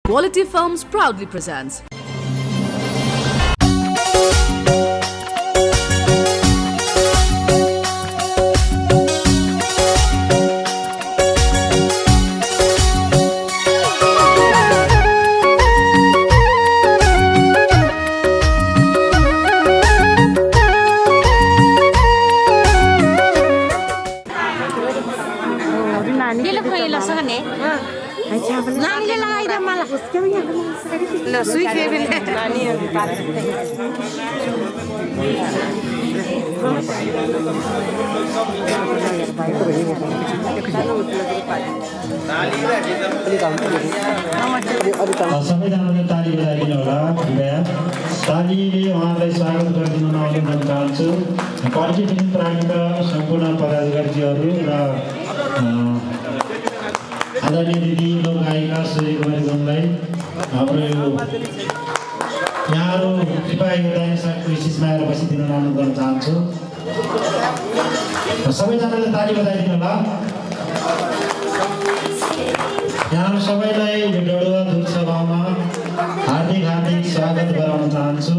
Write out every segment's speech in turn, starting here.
Quality Films proudly presents. नानीले लगाइदियो मलाई ल सुई खेबेले नानीहरु सबैजनाले ताली बजाइदिनु होला कृपया तालीले उहाँलाई स्वागत गरिदिनु अनुरोध चाहन्छु क्वालिटी फिल्म प्रालीका सम्पूर्ण पदाधिकारीहरू र आदरणीय दिदी लोक गायिका श्री कुमारी गुरुङलाई हाम्रो यहाँहरू कृपया एउटा विशेषमा आएर बसिदिनु अनुरोध गर्न चाहन्छु सबैजनाले ताली बजाइदिनु होला यहाँहरू सबैलाई यो डडुवा दूत सभामा हार्दिक हार्दिक स्वागत गराउन चाहन्छु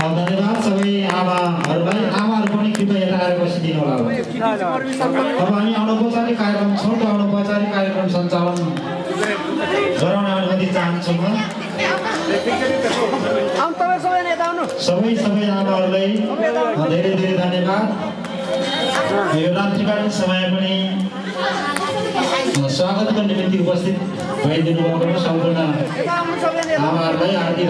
धन्यवाद सबै आमाहरूलाई पनि कृपया यता आएर बसिदिनु होला अब हामी अनौपचारिक कार्यक्रम छोटो अनौपचारिक कार्यक्रम सञ्चालन गराउन अनुमति चाहन्छु म सबै आमाहरूलाई धेरै धेरै धन्यवाद यो रात्रिकालीन समय पनि स्वागतको निम्ति उपस्थित भइदिनु भएको सम्पूर्ण आमाहरूलाई हार्दिक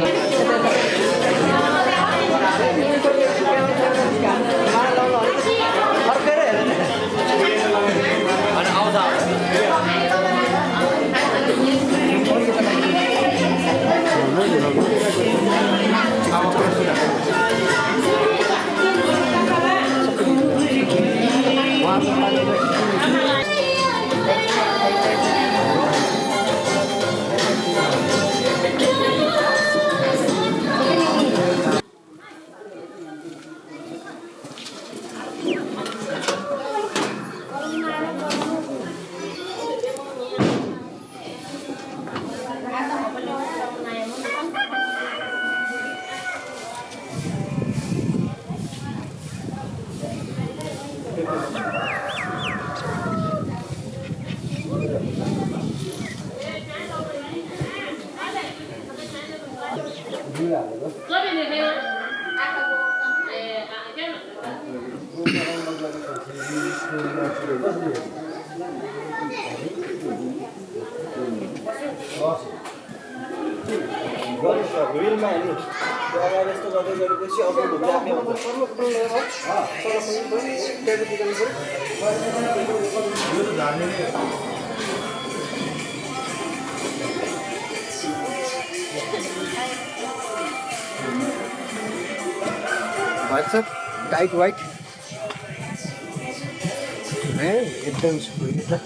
टाइट वाइट एकदम सुविधा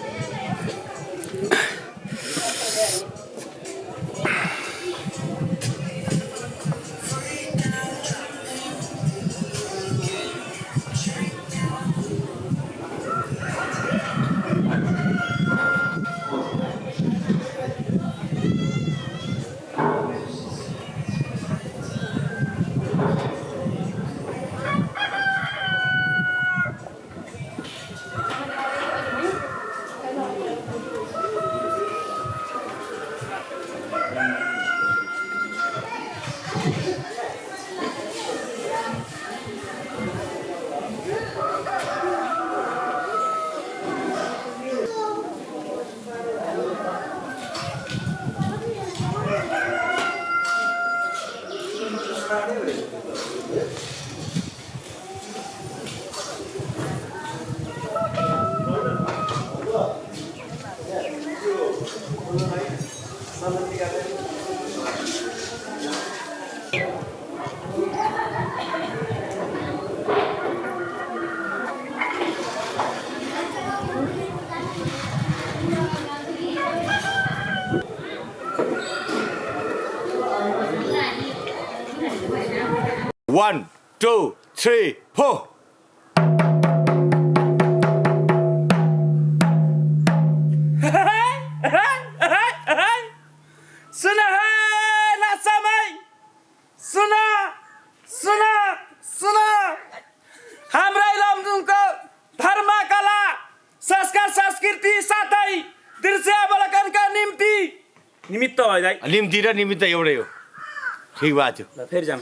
1, 2, 3, 4. सुना है लासामै सुना सुना सुना हाम्रै लमजुङको धर्म कला संस्कार संस्कृति साथै दृश्यावलोकनका निम्ति निमित्त हो दाइ निम्ति र निमित्त एउटै हो ठिक भएको थियो ल फेरि जाम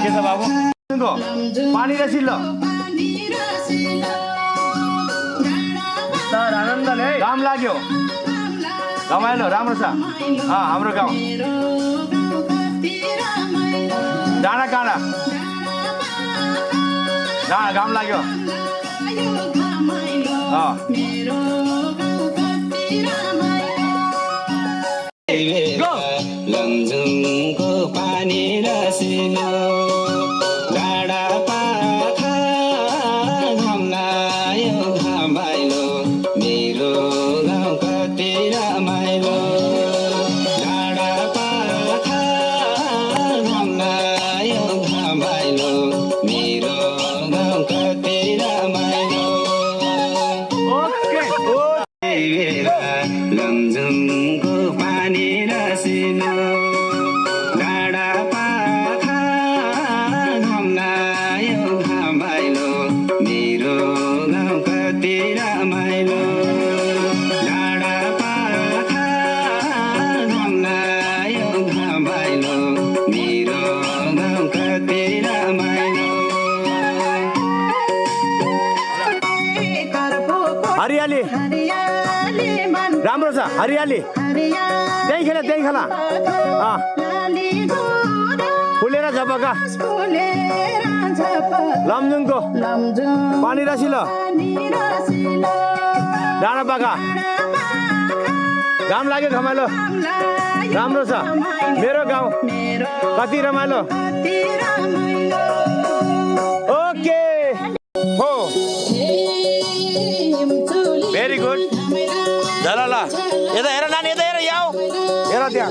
के छ बाबु पानी रसिलो सर आनन्दले काम लाग्यो रमाइलो राम्रो छ हाम्रो गाउँ डाँडा काँडा घाम लाग्यो लमजुङको पानी रसिलो डाँडा पाखा घाम लाग्यो घमाइलो मेरो गाउँ कति रमाइलो डाँडा पाखा घाम लाग्यो घमाइलो मेरो गाउँ कति रमाइलो लमजुङको पानी रसिलो डाँडा पाखा घाम लाग्यो घमाइलो मेरो गाउँ कति रमाइलो डाँडा पाखा घाम लाग्यो घमाइलो मेरो गाउँ कति रमाइलो हरियाली राम्रो छ हरियाली त्यही खेला फुलेर झपका लमजुङको पानी रसिलो डाँडा पाखा घाम लाग्यो घमाइलो राम्रो छ मेरो गाउँ कति रमाइलो ओके हो भेरी गुड ल ल यता हेर नानी यता हेर यहाँ हेर त्यहाँ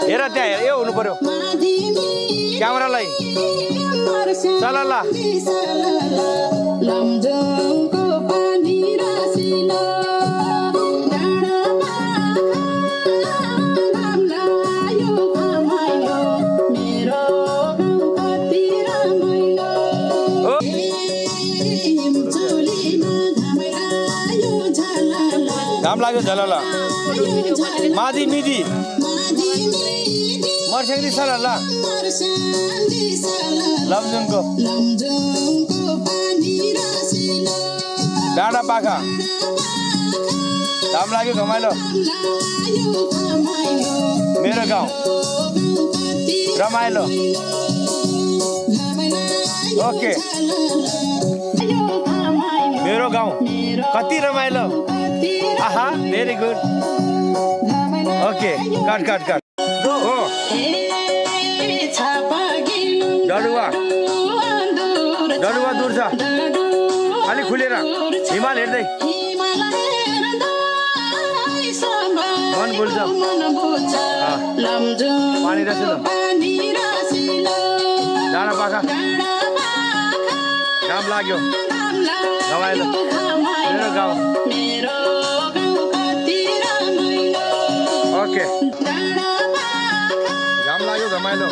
हेर यो हुनु पर्यो क्यामेरालाई चल ल लमजुङको पानी रसिलो डाँडा पाखा घाम लाग्यो घमाइलो मेरो गाउँ कति रमाइलो हिमचुलीमा घाम लाग्यो झलल मादी मिदी मर्स्याङ्दी सल ल लमजुङको डाँडा पाखा घाम लाग्यो घमाइलो मेरो गाउँ रमाइलो ओके मेरो गाउँ कति रमाइलो आहा भेरी गुड ओके काट हो डडुवा दूर छ अलि खुलेर हिमाल हेर्दै मन बुझ्छ पानी रसिलो डाँडा पाखा घाम लाग्यो रमाइलो मेरो गाउँ ओके घाम लाग्यो घमाइलो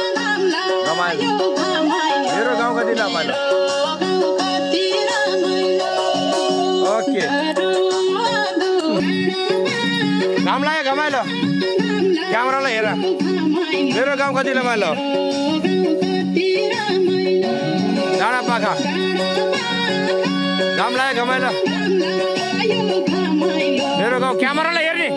मेरो गाउँ कति रमाइलो ओके घाम लाग्यो घमाइलो क्यामेरालाई हेर मेरो गाउँ कति रमाइलो डाँडा पाखा घाम लाग्यो घमाइलो मेरो गाउँ क्यामेरालाई हेर्ने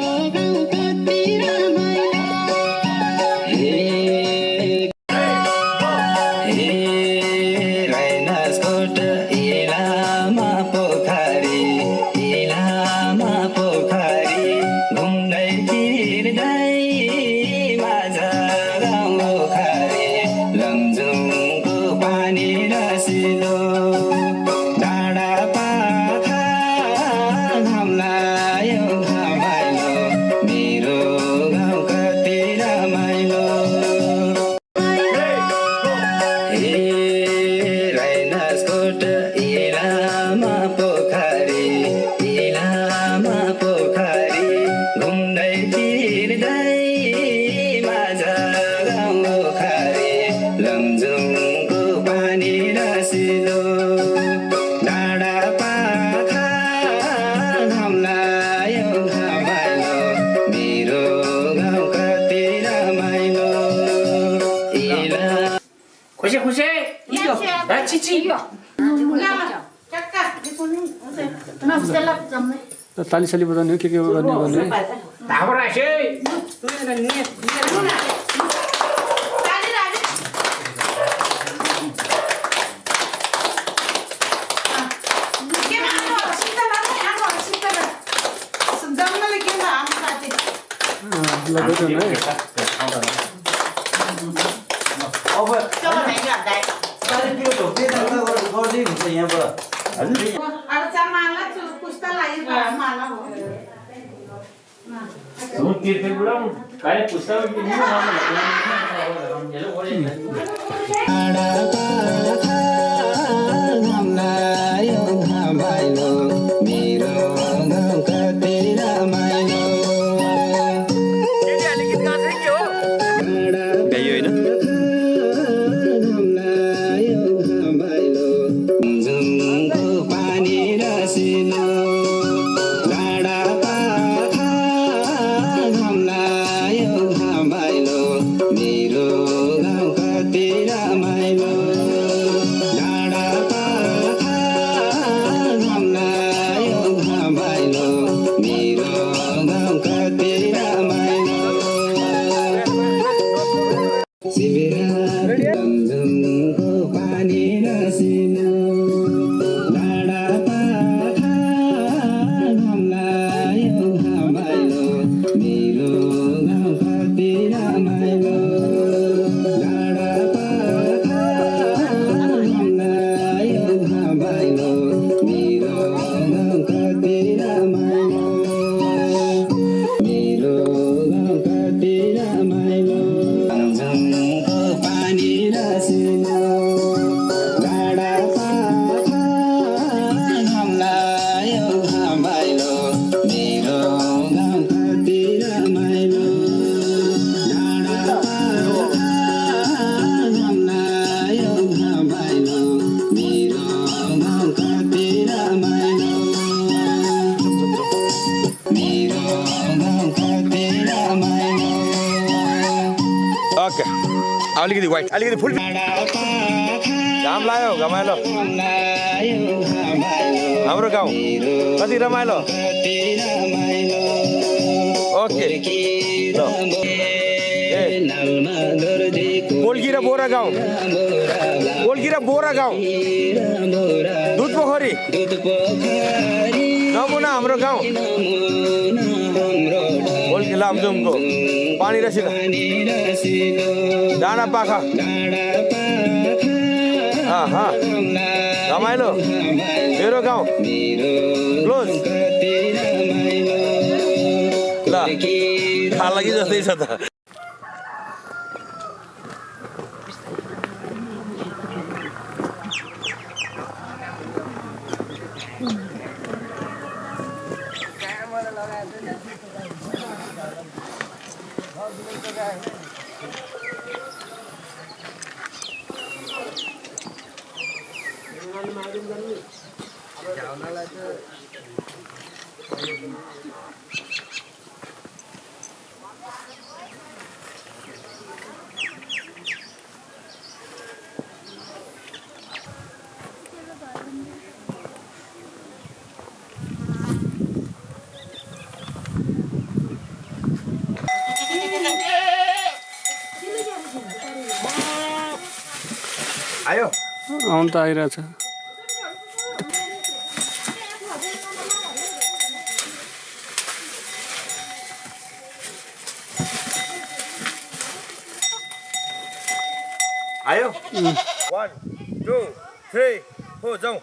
ताली साली बजाउने के गर्ने गर्ने अलिकति वाइट अलिकति फुल घाम लाग्यो घमाइलो हाम्रो गाउँ कति रमाइलो ओके कोल्की र बोरा गाउँ दुध पोखरी नमुना हाम्रो गाउँ कोल्की लामजुङको पानी रसिलो डाँडा पाखा रमाइलो मेरो गाउँ क्लोज ल थाहा लागि जस्तै छ त आयो आउनु त आइरहेछ आयो 1 2 3 4 जाऊ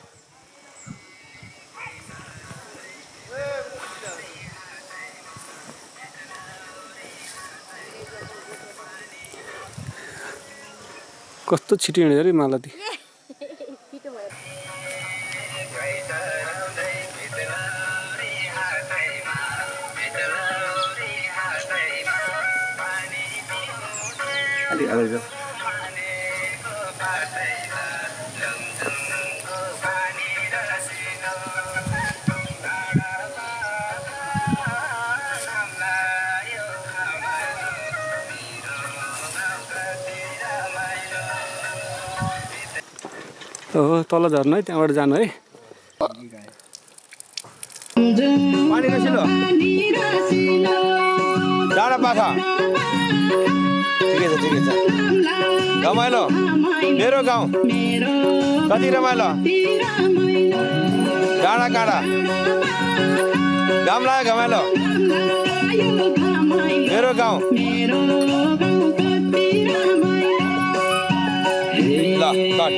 कस्तो छिटो हिँड्यो अरे मालती अलि अगाडि जाऊ हो तल झर्नु है त्यहाँबाट जानु है पानी रसिलो डाँडा पाखा ठिकै छ रमाइलो मेरो गाउँ कति रमाइलो डाँडा काँडा घाम लाग्यो घमाइलो मेरो गाउँ ल कट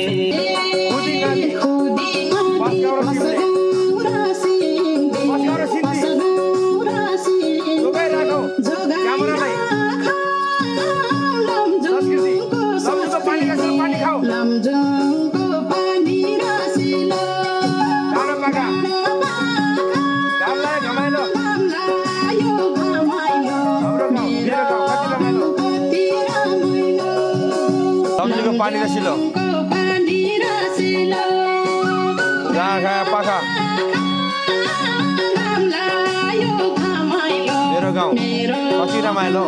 पानी रसिलो जहाँ खाया पाखा मेरो गाउँ कति रमाइलो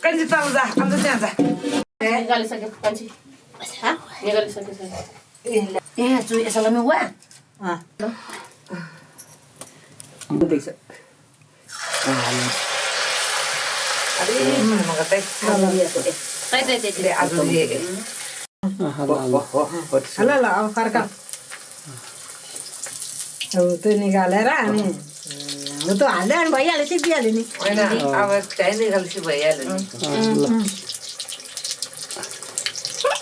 Kanji tahu dah, ambil saja. Negalisake kanji. Ha? Negalisake saja. Cuy, salami wa. Ah. Bisa. Ada mana mengatakan? Teh. Ada dia. Halo lah, farkan. Tu निकालेर अनि म त हाल्दै अनि भइहाल्यो त्यो दिइहाल्यो नि हैन अब चाहिँ निकाल्छु भइहाल्यो नि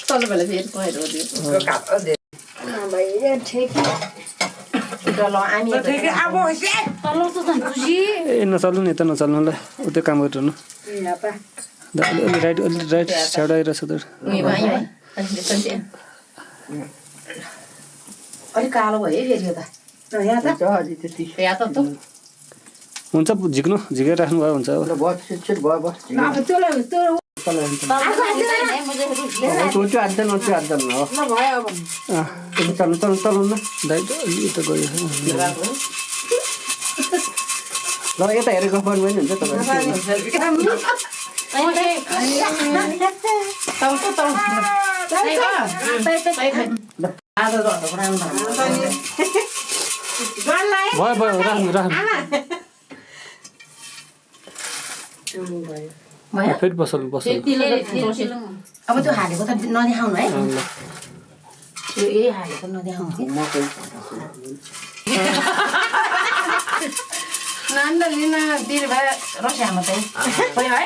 तल बेला फेरि पहेर हो दियो काट्यो दे भइया ठिक तल हामी ठिक अब होस् तल त खुसी ए नचल्नु नि त नचल्नु ल उतै काम गरिरहनु अलि राइट साइड आइरहेछ त अलि कालो भयो फेरि यो त यहाँ त यहाँ त हुन्छ झिक्नु झिकेर राख्नु भयो हुन्छ अब अब त्यो चल्नु न राइट अलि यता गयो ल यता हेरेको पनि हुन्छ भयो राख्नु फेरि बसल अब त्यो हालेको त नदेखाउनु है त्यो हालेको नदेखाउनु नान्दा लिन दिएर भए रस्या मात्रै भयो है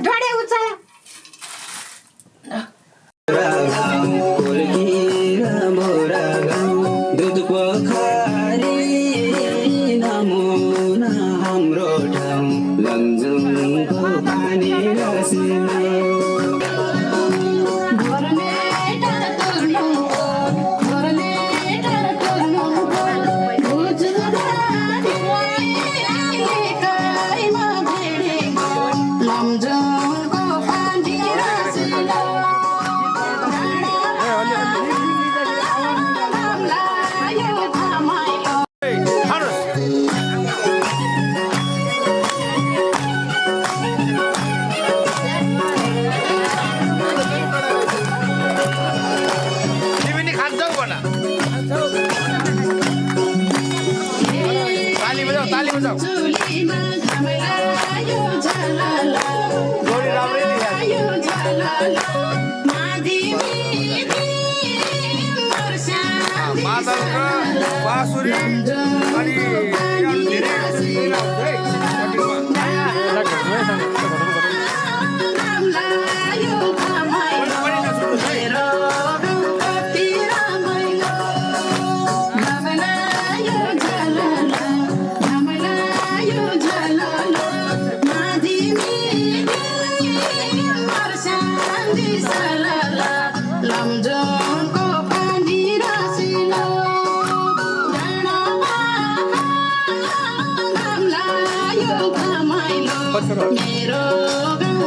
ढोडे उचाला दुध पोखरी नमुना हाम्रो ठाउँ लमजुङको पानी रसिलो Lamjung ko मादलको बाँसुरी अनि धेरै मेरो गाउँ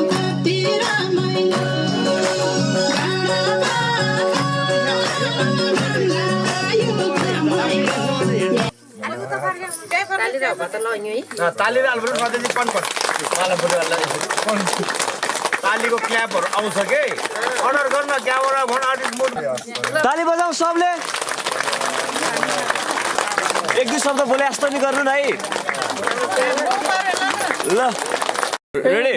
कति रमाइलो तालीले हाल्नु पर्यो तालीको क्ल्यापहरू आउँछ के अर्डर गर्न त्यहाँबाट फोन आर्टिस्ट ताली बजाऊ सबले एक दुई शब्द बोले जस्तो नि गर्नु न है ल रेडी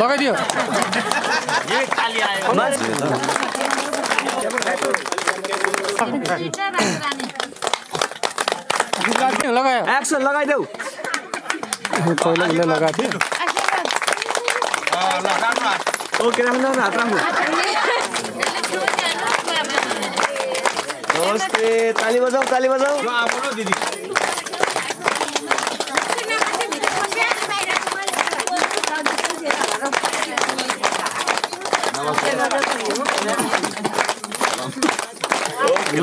लगाइदियो लगायो एक्सन लगाइदेऊ पहिला उसले लगाएको थियो ओके राख्नु हात राख्नु नमस्ते ताली बजाऊ दिदी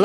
ल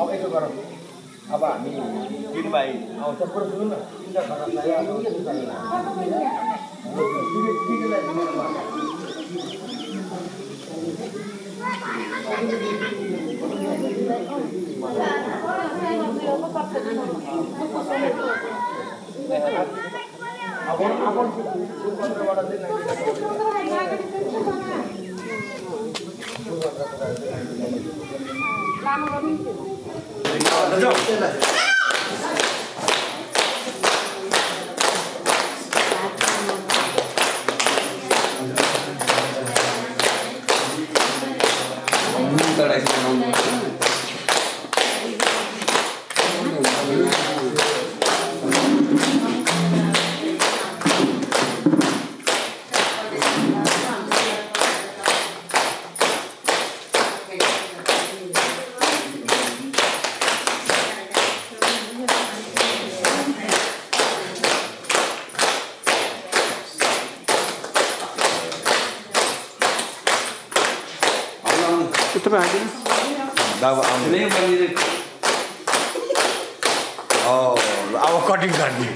अब यसो गरौँ अब हामी 3 भाइ आउँछ पुरो सुन्नु न चिन्ता तपाईँ हालिदिनु बाबु आउने अब कटिङ गर्ने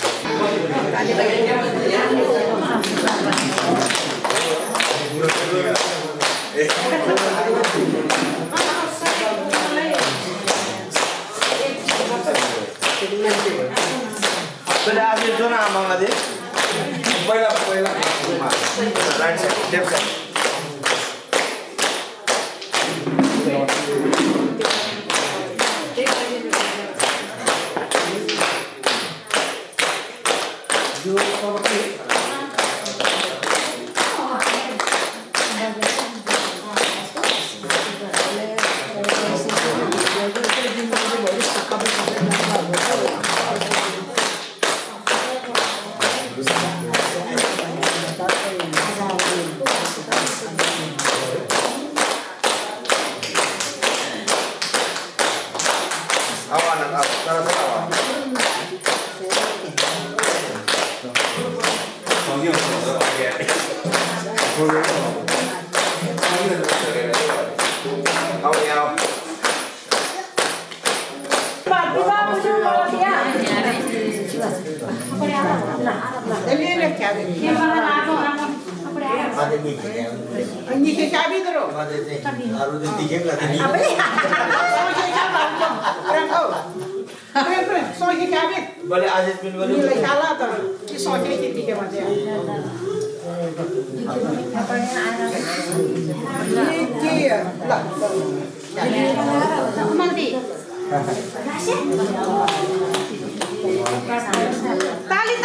आज जो ना आमामा दे पहिला right side left side Boleh Aziz bin Walid. Nilai salah tuh. Kisahnya itu tiga macam. Ini lah. Mandi. Tali.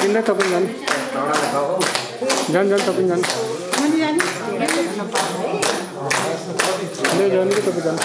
Pindah tapi jangan tapi jangan. Dia jangan gitu tapi jangan.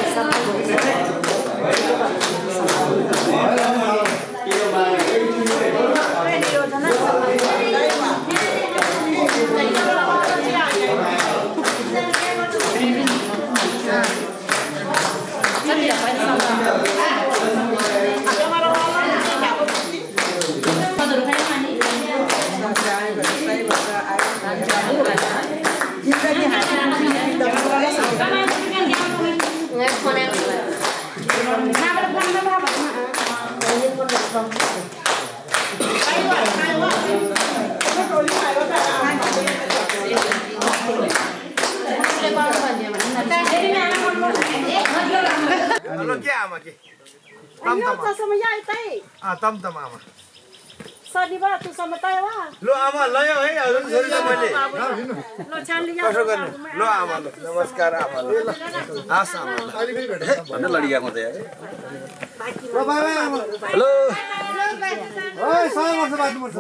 Kita लो के आमा के तम आमा शनिबार तू समताय वा लो आमा लयो है हजुर छोरीलाई मैले कसो गर्ने लो आमा लो नमस्कार आमा लो आस आमा भन्ने लडिया म त यार लो बाइ बाइ आमा हेलो ओइ 100 वर्ष बाँच्नु पर्छ